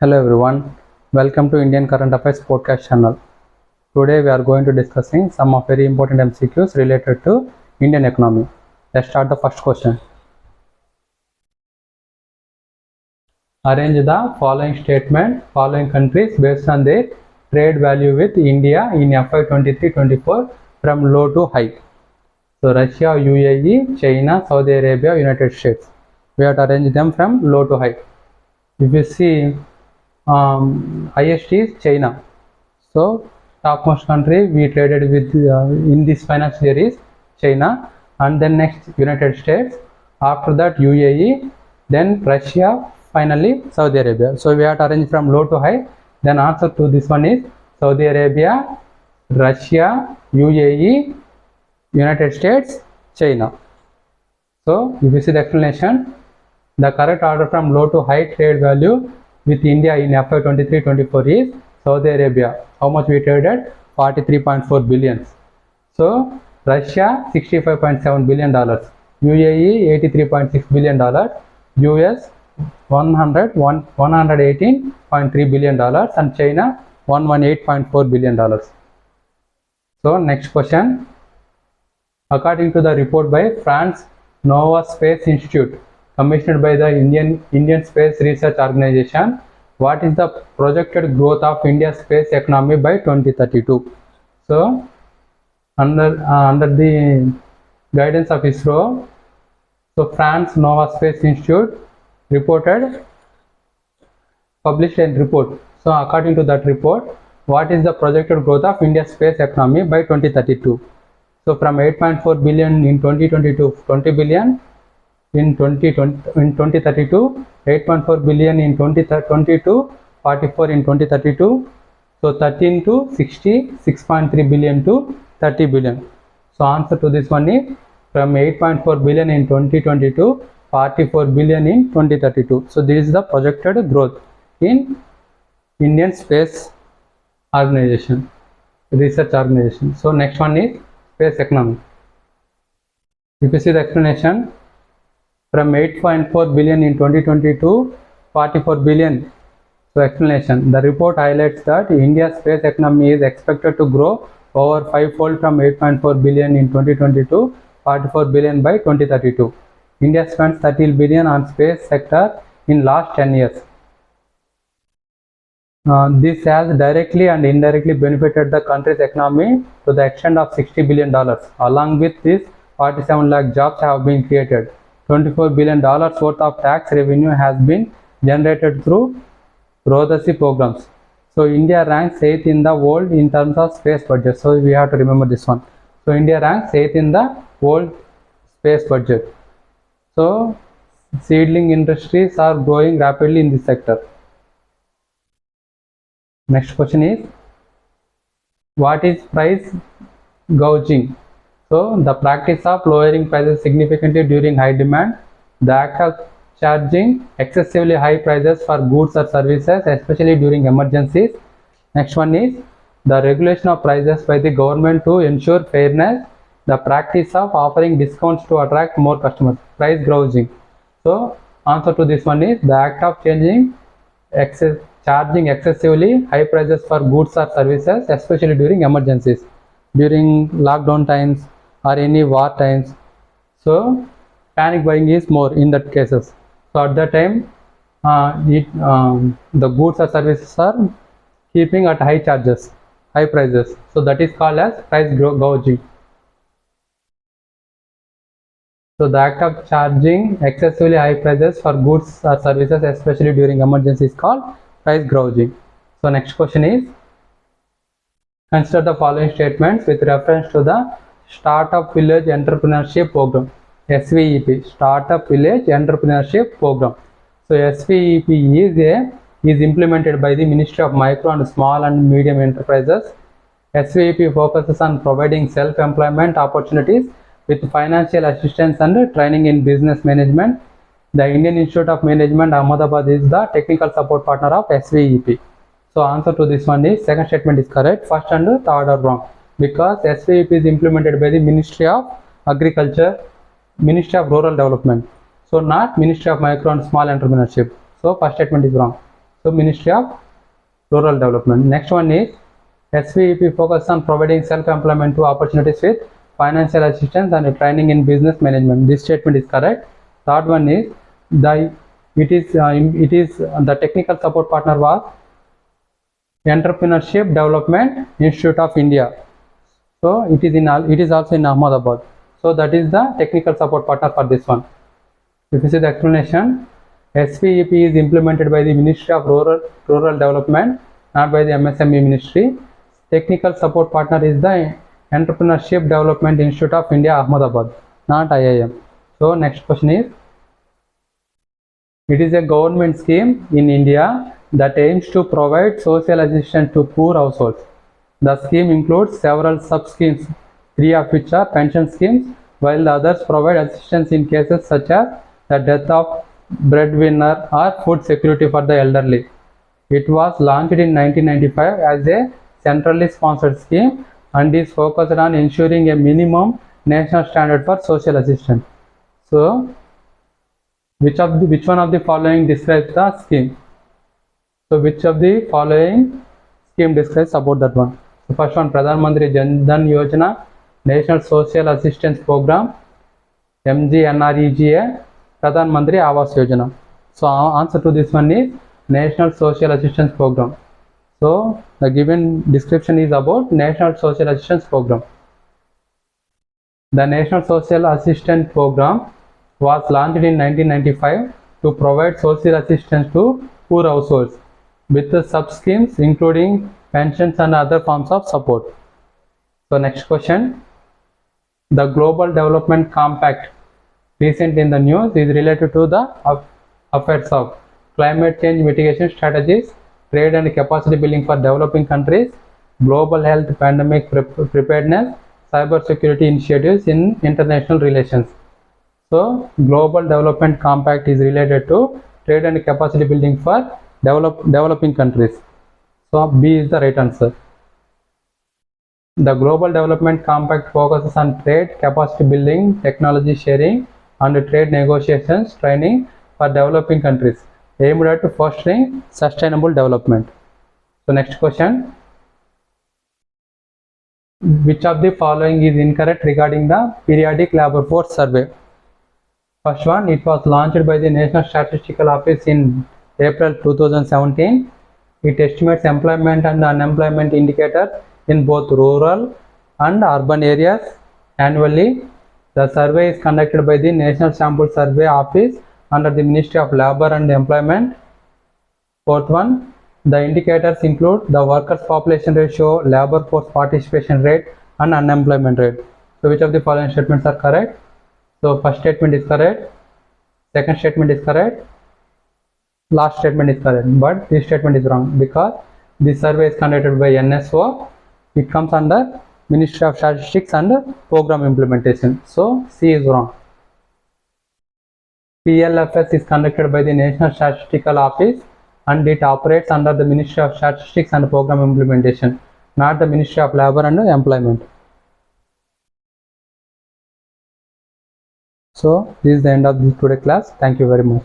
Hello everyone, welcome to Indian Current Affairs podcast channel. Today we are going to discussing some of very important MCQs related to Indian economy. Let's start the first question. Arrange the following statement, following countries based on their trade value with India in FY 23-24 from low to high. So Russia, UAE, China, Saudi Arabia, United States. We have to arrange them from low to high. If you see highest is China. So topmost country we traded with in this financial year is China, and then next United States, after that UAE, then Russia, finally Saudi Arabia. So we have to arrange from low to high. Then answer to this one is Saudi Arabia, Russia, UAE, United States, China. So if you see the explanation, the correct order from low to high trade value with India in FY 23-24 is Saudi Arabia. How much we traded? 43.4 billion. So Russia $65.7 billion, UAE $83.6 billion, US $118.3 billion, and China $118.4 billion. So next question. According to the report by France Nova Space Institute, commissioned by the Indian Space Research Organization, what is the projected growth of India's space economy by 2032? So, under the guidance of ISRO, so France Nova Space Institute published a report. So, according to that report, what is the projected growth of India's space economy by 2032? So, from 8.4 billion in 2022, 20 billion. In 2032, 8.4 billion in 2022, 44 in 2032, so 13 to 60, 6.3 billion to 30 billion. So answer to this one is from 8.4 billion in 2022, 44 billion in 2032. So this is the projected growth in Indian Space Organization, Research Organization. So next one is space economy. If you see the explanation, from 8.4 billion in 2022, 44 billion. So explanation, the report highlights that India's space economy is expected to grow over fivefold from 8.4 billion in 2022, 44 billion by 2032. India spent 30 billion on space sector in last 10 years. This has directly and indirectly benefited the country's economy to the extent of $60 billion. Along with this, 47 lakh jobs have been created. $24 billion worth of tax revenue has been generated through Rodasi programs. So India ranks 8th in the world in terms of space budget. So we have to remember this one. So India ranks 8th in the world space budget. So seedling industries are growing rapidly in this sector. Next question is, what is price gouging? So the practice of lowering prices significantly during high demand, the act of charging excessively high prices for goods or services, especially during emergencies. Next one is the regulation of prices by the government to ensure fairness, the practice of offering discounts to attract more customers, price gouging. So answer to this one is the act of charging excessively high prices for goods or services, especially during emergencies, during lockdown times or any war times. So panic buying is more in that cases. So at that time, the goods or services are keeping at high charges, high prices. So that is called as price gouging. So the act of charging excessively high prices for goods or services, especially during emergency, is called price gouging. So next question is, consider the following statements with reference to the Startup Village Entrepreneurship Program, SVEP, Startup Village Entrepreneurship Program. So SVEP is implemented by the Ministry of Micro and Small and Medium Enterprises. SVEP focuses on providing self-employment opportunities with financial assistance and training in business management. The Indian Institute of Management, Ahmedabad, is the technical support partner of SVEP. So answer to this one is, second statement is correct, first and third are wrong, because SVEP is implemented by the Ministry of Agriculture, Ministry of Rural Development. So not Ministry of Micro and Small Entrepreneurship. So first statement is wrong. So Ministry of Rural Development. Next one is SVEP focus on providing self-employment to opportunities with financial assistance and training in business management. This statement is correct. Third one is the technical support partner was Entrepreneurship Development Institute of India. So it is also in Ahmedabad. So that is the technical support partner for this one. If you see the explanation, SVEP is implemented by the Ministry of Rural Development, not by the MSME Ministry. Technical support partner is the Entrepreneurship Development Institute of India, Ahmedabad, not IIM. So next question is, it is a government scheme in India that aims to provide social assistance to poor households. The scheme includes several sub-schemes, 3 of which are pension schemes, while the others provide assistance in cases such as the death of breadwinner or food security for the elderly. It was launched in 1995 as a centrally sponsored scheme and is focused on ensuring a minimum national standard for social assistance. So, which one of the following describes the scheme? So, which of the following scheme describes about that one? The first one, Pradhan Mantri Jan Dhan Yojana, National Social Assistance Program, MGNREGA, Pradhan Mantri Awas Yojana. So answer to this one is National Social Assistance Program. So the given description is about National Social Assistance Program. The National Social Assistance Program was launched in 1995 to provide social assistance to poor households with the sub-schemes including pensions and other forms of support. So next question, the Global Development Compact recent in the news is related to the affairs of climate change mitigation strategies, trade and capacity building for developing countries, global health pandemic preparedness, cyber security initiatives in international relations. So Global Development Compact is related to trade and capacity building for developing countries. So B is the right answer. The Global Development Compact focuses on trade, capacity building, technology sharing, and trade negotiations training for developing countries, aimed at fostering sustainable development. So next question, which of the following is incorrect regarding the periodic labor force survey? First one, it was launched by the National Statistical Office in April 2017. It estimates employment and unemployment indicators in both rural and urban areas annually. The survey is conducted by the National Sample Survey Office under the Ministry of Labour and Employment. Fourth one, the indicators include the workers' population ratio, labour force participation rate, and unemployment rate. So which of the following statements are correct? So first statement is correct, second statement is correct, last statement is correct, but this statement is wrong because this survey is conducted by NSO. It comes under Ministry of Statistics and Program Implementation. So C is wrong. PLFS is conducted by the National Statistical Office and it operates under the Ministry of Statistics and Program Implementation, not the Ministry of Labour and Employment. So this is the end of this today class. Thank you very much.